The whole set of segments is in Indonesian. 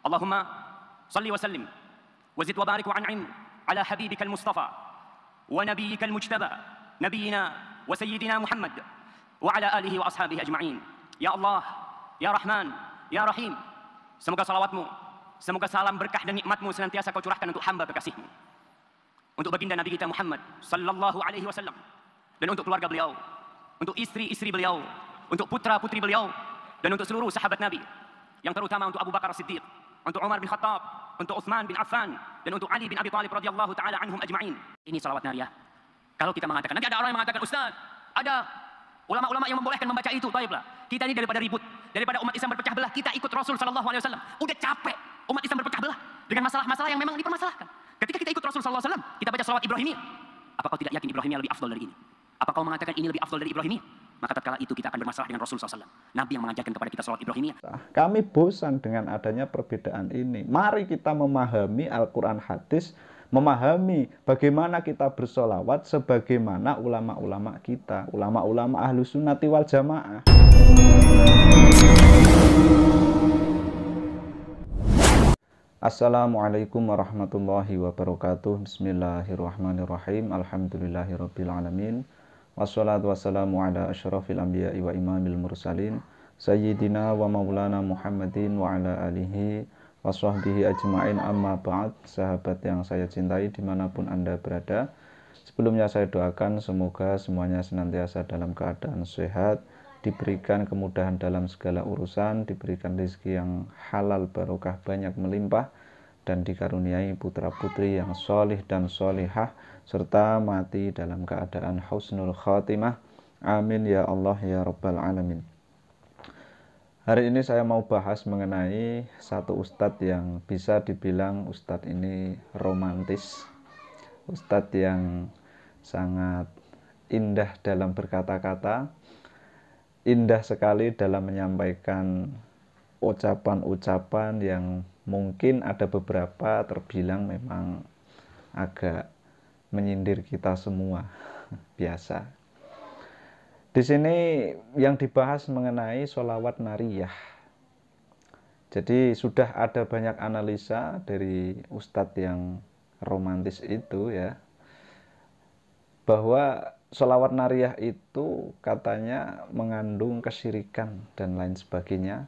Allahumma salli wa sallim wa zid wa barik wa an'im ala habibikal mustafa wa nabiyyikal mujtaba nabiyyina wa sayyidina Muhammad wa ala alihi wa ashabihi ajma'in. Ya Allah, ya Rahman, ya Rahim, semoga salawatmu, semoga salam berkah dan nikmatmu senantiasa kau curahkan untuk hamba kekasihmu, untuk baginda Nabi kita Muhammad sallallahu alaihi wasallam, dan untuk keluarga beliau, untuk istri-istri beliau, untuk putra-putri beliau, dan untuk seluruh sahabat Nabi, yang terutama untuk Abu Bakar As-Siddiq, untuk Umar bin Khattab, untuk Utsman bin Affan, dan untuk Ali bin Abi Thalib radhiyallahu taala anhum ajma'in. Ini salawat nariyah. Kalau kita mengatakan, nanti ada orang yang mengatakan, Ustaz, ada ulama-ulama yang membolehkan membaca itu. Baiklah, kita ini daripada ribut, daripada umat Islam berpecah belah, kita ikut Rasul sallallahu alaihi wasallam. Udah capek umat Islam berpecah belah dengan masalah-masalah yang memang dipermasalahkan. Ketika kita ikut Rasul sallallahu alaihi wasallam, kita baca salawat Ibrahimiyah. Apa kau tidak yakin Ibrahimiyah lebih afdal dari ini? Apa kau mengatakan ini lebih afdal dari Ibrahimiyah? Maka tatkala itu kita akan bermasalah dengan Rasul sallallahu alaihi wasallam. Nabi yang mengajarkan kepada kita salawat Ibrahimiyah. Kami bosan dengan adanya perbedaan ini. Mari kita memahami Al-Quran hadis, memahami bagaimana kita bersolawat sebagaimana ulama-ulama kita, ulama-ulama ahlu sunnati wal jamaah. Assalamualaikum warahmatullahi wabarakatuh. Bismillahirrahmanirrahim. Alhamdulillahirabbil alamin. Wassalatu wassalamu ala asyrafil anbiya'i wa imamil mursalin Sayyidina wa maulana Muhammadin wa ala alihi wa sahbihi ajma'in, amma ba'd. Sahabat yang saya cintai dimanapun Anda berada, sebelumnya saya doakan semoga semuanya senantiasa dalam keadaan sehat, diberikan kemudahan dalam segala urusan, diberikan rezeki yang halal barokah banyak melimpah, dan dikaruniai putra-putri yang solih dan solihah, serta mati dalam keadaan husnul khatimah. Amin ya Allah ya Rabbal alamin. Hari ini saya mau bahas mengenai satu ustadz yang bisa dibilang ustadz ini romantis, ustadz yang sangat indah dalam berkata-kata, indah sekali dalam menyampaikan ucapan-ucapan yang mungkin ada beberapa terbilang memang agak menyindir kita semua. Biasa. Di sini yang dibahas mengenai sholawat nariyah. Jadi sudah ada banyak analisa dari ustadz yang romantis itu ya, bahwa sholawat nariyah itu katanya mengandung kesyirikan dan lain sebagainya.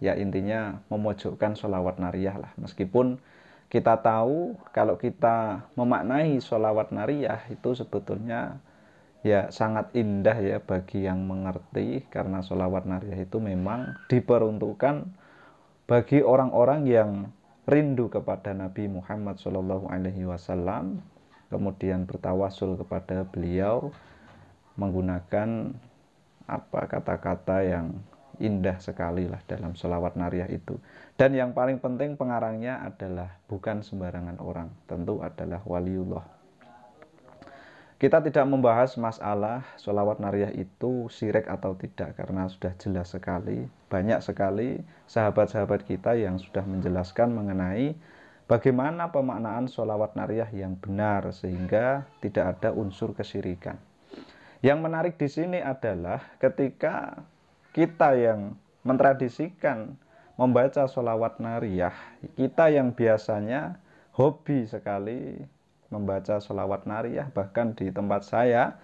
Ya intinya memojokkan sholawat nariyah lah. Meskipun kita tahu kalau kita memaknai sholawat nariyah itu sebetulnya ya sangat indah ya bagi yang mengerti, karena sholawat nariyah itu memang diperuntukkan bagi orang-orang yang rindu kepada Nabi Muhammad SAW, kemudian bertawasul kepada beliau menggunakan kata-kata yang indah sekali lah dalam sholawat nariyah itu. Dan yang paling penting pengarangnya adalah bukan sembarangan orang, tentu adalah waliullah. Kita tidak membahas masalah sholawat nariyah itu syirik atau tidak, karena sudah jelas sekali, banyak sekali sahabat-sahabat kita yang sudah menjelaskan mengenai bagaimana pemaknaan sholawat nariyah yang benar sehingga tidak ada unsur kesyirikan. Yang menarik di sini adalah ketika kita yang mentradisikan membaca sholawat nariyah, kita yang biasanya hobi sekali membaca sholawat nariyah, bahkan di tempat saya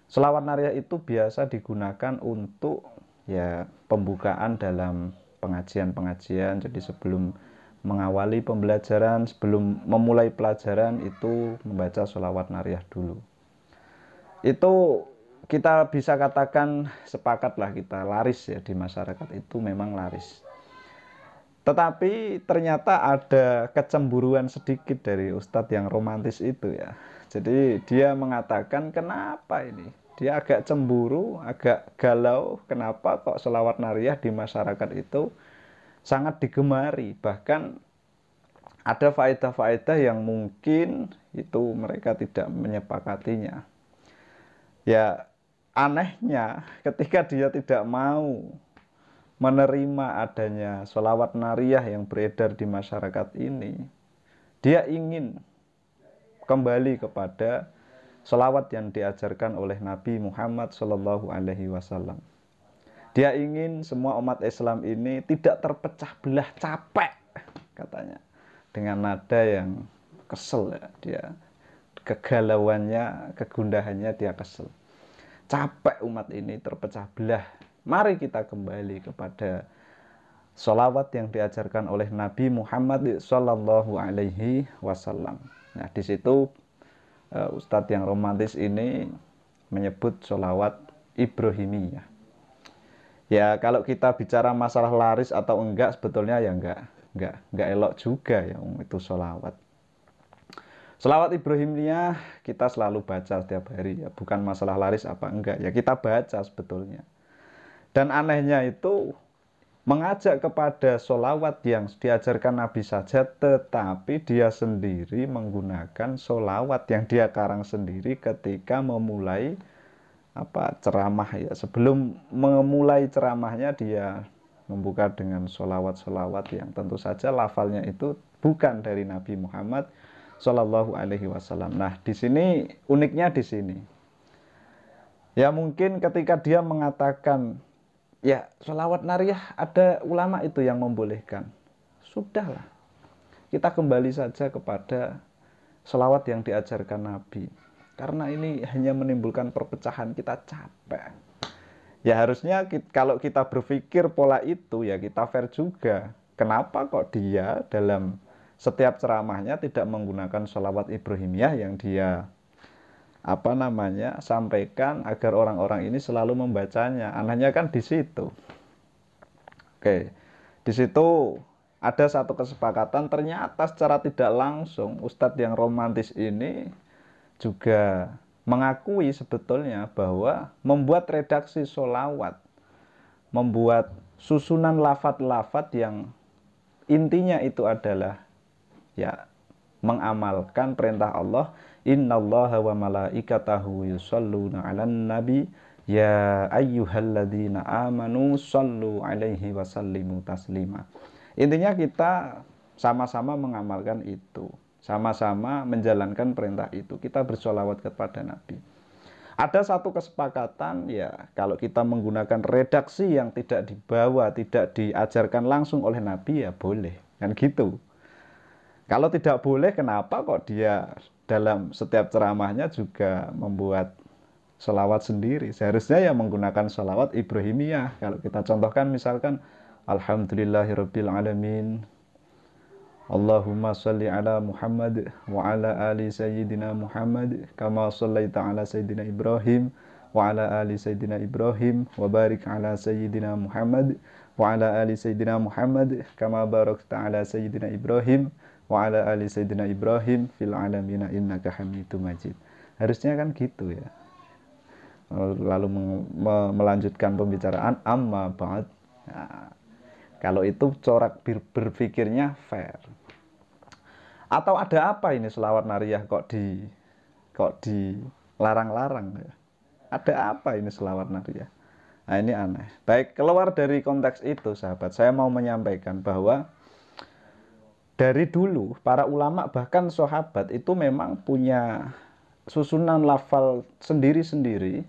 sholawat nariyah itu biasa digunakan untuk ya pembukaan dalam pengajian-pengajian. Jadi sebelum mengawali pembelajaran, sebelum memulai pelajaran itu membaca sholawat nariyah dulu. Itu kita bisa katakan sepakatlah, kita laris ya di masyarakat, itu memang laris. Tetapi ternyata ada kecemburuan sedikit dari ustadz yang romantis itu ya. Jadi dia mengatakan kenapa ini? Dia agak cemburu, agak galau, kenapa kok sholawat nariyah di masyarakat itu sangat digemari. Bahkan ada faedah-faedah yang mungkin itu mereka tidak menyepakatinya. Ya anehnya ketika dia tidak mau menerima adanya sholawat nariyah yang beredar di masyarakat ini, dia ingin kembali kepada sholawat yang diajarkan oleh Nabi Muhammad SAW. Dia ingin semua umat Islam ini tidak terpecah belah, capek katanya, dengan nada yang kesel ya, dia kegalauannya, kegundahannya dia kesel. Capek umat ini terpecah belah. Mari kita kembali kepada sholawat yang diajarkan oleh Nabi Muhammad Shallallahu Alaihi Wasallam. Nah, di situ Ustadz yang romantis ini menyebut sholawat Ibrahimiyah. Ya, kalau kita bicara masalah laris atau enggak, sebetulnya ya enggak elok juga ya itu sholawat. Sholawat Ibrahimiyah kita selalu baca setiap hari ya, bukan masalah laris apa enggak ya, kita baca sebetulnya. Dan anehnya itu mengajak kepada sholawat yang diajarkan Nabi saja, tetapi dia sendiri menggunakan sholawat yang dia karang sendiri ketika memulai ceramah ya. Sebelum memulai ceramahnya dia membuka dengan sholawat-sholawat yang tentu saja lafalnya itu bukan dari Nabi Muhammad Shallallahu Alaihi Wasallam. Nah, di sini uniknya di sini. Ya mungkin ketika dia mengatakan, ya sholawat nariyah ada ulama itu yang membolehkan. Sudahlah, kita kembali saja kepada sholawat yang diajarkan Nabi. Karena ini hanya menimbulkan perpecahan, kita capek. Ya harusnya kalau kita berpikir pola itu ya kita fair juga. Kenapa kok dia dalam setiap ceramahnya tidak menggunakan sholawat Ibrahimiyah yang dia sampaikan agar orang-orang ini selalu membacanya. Anehnya kan di situ. Oke, di situ ada satu kesepakatan, ternyata secara tidak langsung Ustadz yang romantis ini juga mengakui sebetulnya bahwa membuat redaksi sholawat, membuat susunan lafadz-lafadz yang intinya itu adalah ya mengamalkan perintah Allah, innallaha wa malaikatahu yusholluna 'alan nabi ya ayyuhalladzina amanu shollu 'alaihi wasallimu taslima. Intinya kita sama-sama mengamalkan itu, sama-sama menjalankan perintah itu, kita bersholawat kepada Nabi. Ada satu kesepakatan ya, kalau kita menggunakan redaksi yang tidak dibawa, tidak diajarkan langsung oleh Nabi ya boleh, kan gitu. Kalau tidak boleh, kenapa kok dia dalam setiap ceramahnya juga membuat sholawat sendiri? Seharusnya ya menggunakan sholawat Ibrahimiyah. Kalau kita contohkan misalkan, Alhamdulillahirabbil alamin, Allahumma sholli ala Muhammad wa ala ali sayyidina Muhammad kama shallaita ala sayyidina Ibrahim wa ala ali sayyidina Ibrahim wa barik ala sayyidina Muhammad wa ala ali sayyidina Muhammad kama barakta ala sayyidina Ibrahim wa ala ali sayyidina Ibrahim fil alamina innaka hamidum majid. Harusnya kan gitu ya. Lalu melanjutkan pembicaraan amma ba'd. Nah, kalau itu corak berpikirnya fair. Atau ada apa ini sholawat nariyah kok dilarang-larang ya? Ada apa ini sholawat nariyah? Nah, ini aneh. Baik, keluar dari konteks itu sahabat, saya mau menyampaikan bahwa dari dulu para ulama bahkan sahabat itu memang punya susunan lafal sendiri-sendiri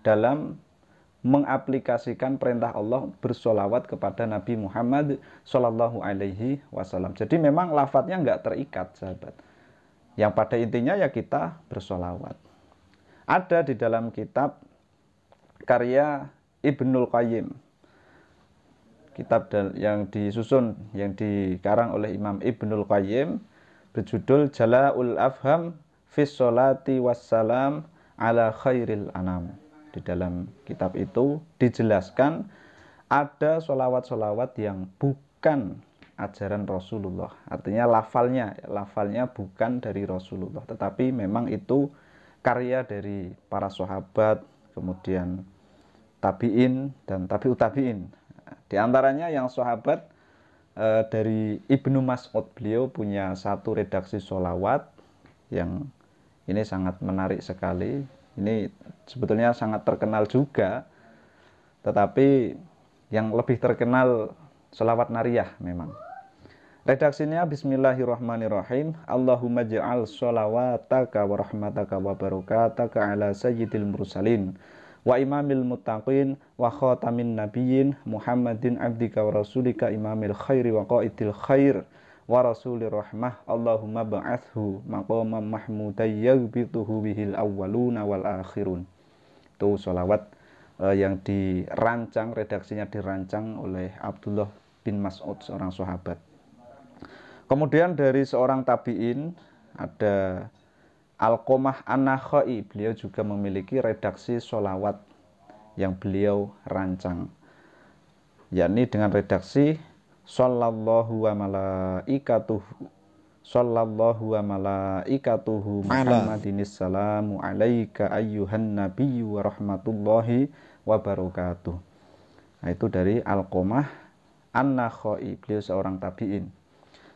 dalam mengaplikasikan perintah Allah bersholawat kepada Nabi Muhammad Shallallahu Alaihi Wasallam. Jadi memang lafadznya nggak terikat sahabat. Yang pada intinya ya kita bersholawat. Ada di dalam kitab karya Ibnul Qayyim, kitab yang disusun, yang dikarang oleh Imam Ibnul Qayyim, berjudul Jala'ul Afham fis sholati wassalam ala khairil anam. Di dalam kitab itu dijelaskan ada sholawat-sholawat yang bukan ajaran Rasulullah. Artinya lafalnya bukan dari Rasulullah, tetapi memang itu karya dari para sahabat, kemudian tabi'in dan tabi'ut tabi'in. Di antaranya yang sahabat dari Ibnu Mas'ud, beliau punya satu redaksi sholawat yang ini sangat menarik sekali. Ini sebetulnya sangat terkenal juga, tetapi yang lebih terkenal sholawat nariyah memang. Redaksinya Bismillahirrahmanirrahim. Allahumma ja'al sholawataka wa rahmataka wa barakataka ala sayyidil mursalin wa imamil muttaqin wa khatamin nabiyyin Muhammadin abdika wa rasulika imamil khairi wa qaidil khair wa rasulir rahmah Allahumma ba'athhu maqaman mahmudan yaghbituhu bihil awwaluna wal akhirun. Itu sholawat yang dirancang, redaksinya dirancang oleh Abdullah bin Mas'ud, seorang sahabat. Kemudian dari seorang tabi'in ada Alqamah An-Nakhai, beliau juga memiliki redaksi sholawat yang beliau rancang, yakni dengan redaksi sallallahu wa malaikatuhu Muhammadinis salamu alaika ayyuhan nabiyyu wa rahmatullahi wa barakatuh. Nah, itu dari Alqamah An-Nakhai, beliau seorang tabi'in.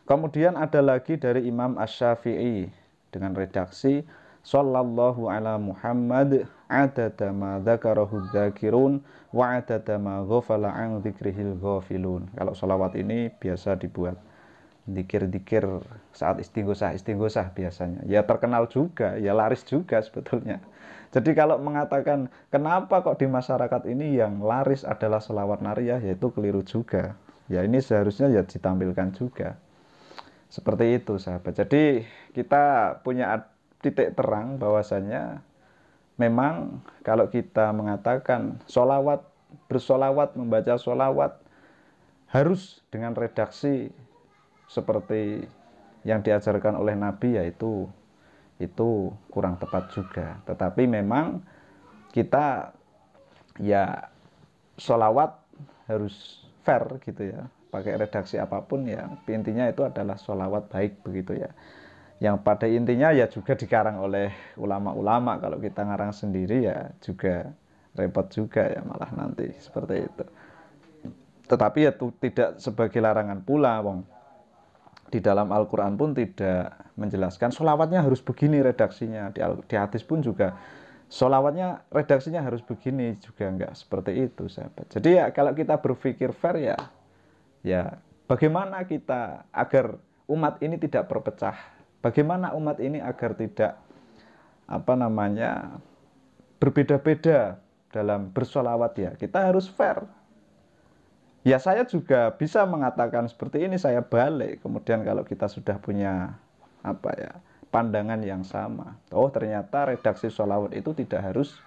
Kemudian ada lagi dari Imam Asy-Syafi'i dengan redaksi sallallahu ala Muhammad adada ma dzakarahu dzakirun wa adada ma ghafala an dzikrihil ghafilun. Kalau sholawat ini biasa dibuat dikir-dikir saat istighosah biasanya. Ya terkenal juga, ya laris juga sebetulnya. Jadi kalau mengatakan kenapa kok di masyarakat ini yang laris adalah sholawat nariyah, yaitu keliru juga. Ya ini seharusnya ya ditampilkan juga. Seperti itu sahabat. Jadi kita punya titik terang bahwasanya memang kalau kita mengatakan sholawat, bersolawat, membaca sholawat harus dengan redaksi seperti yang diajarkan oleh Nabi, yaitu itu kurang tepat juga. Tetapi memang kita ya sholawat harus fair gitu ya, pakai redaksi apapun ya intinya itu adalah sholawat baik begitu ya, yang pada intinya ya juga dikarang oleh ulama-ulama. Kalau kita ngarang sendiri ya juga repot juga ya, malah nanti seperti itu. Tetapi ya itu tidak sebagai larangan pula, wong di dalam Al-Quran pun tidak menjelaskan sholawatnya harus begini redaksinya. Di hadis pun juga sholawatnya redaksinya harus begini, juga enggak seperti itu sahabat. Jadi ya kalau kita berpikir fair ya bagaimana kita agar umat ini tidak berpecah, bagaimana umat ini agar tidak berbeda-beda dalam bersolawat, ya kita harus fair. Ya saya juga bisa mengatakan seperti ini, saya balik. Kemudian kalau kita sudah punya pandangan yang sama, oh ternyata redaksi sholawat itu tidak harus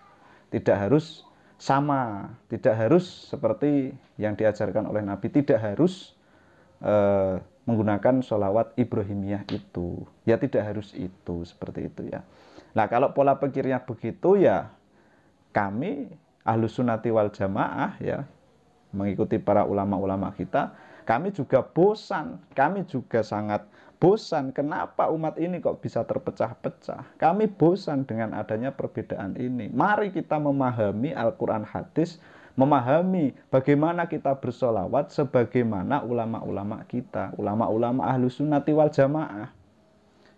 sama, tidak harus seperti yang diajarkan oleh Nabi, tidak harus menggunakan sholawat Ibrahimiyah itu, ya tidak harus itu, seperti itu ya. Nah kalau pola pikirnya begitu ya, kami Ahlus Sunnati wal Jamaah ya, mengikuti para ulama-ulama kita, kami juga bosan, kami juga sangat bosan kenapa umat ini kok bisa terpecah-pecah. Kami bosan dengan adanya perbedaan ini. Mari kita memahami Al-Quran hadis, memahami bagaimana kita bersolawat sebagaimana ulama-ulama kita, ulama-ulama Ahlus Sunnati wal Jamaah.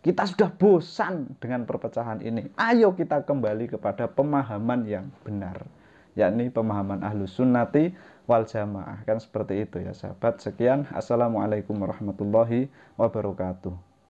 Kita sudah bosan dengan perpecahan ini. Ayo kita kembali kepada pemahaman yang benar, yakni pemahaman Ahlus Sunnati wal Jamaah. Kan seperti itu ya sahabat. Sekian, assalamualaikum warahmatullahi wabarakatuh.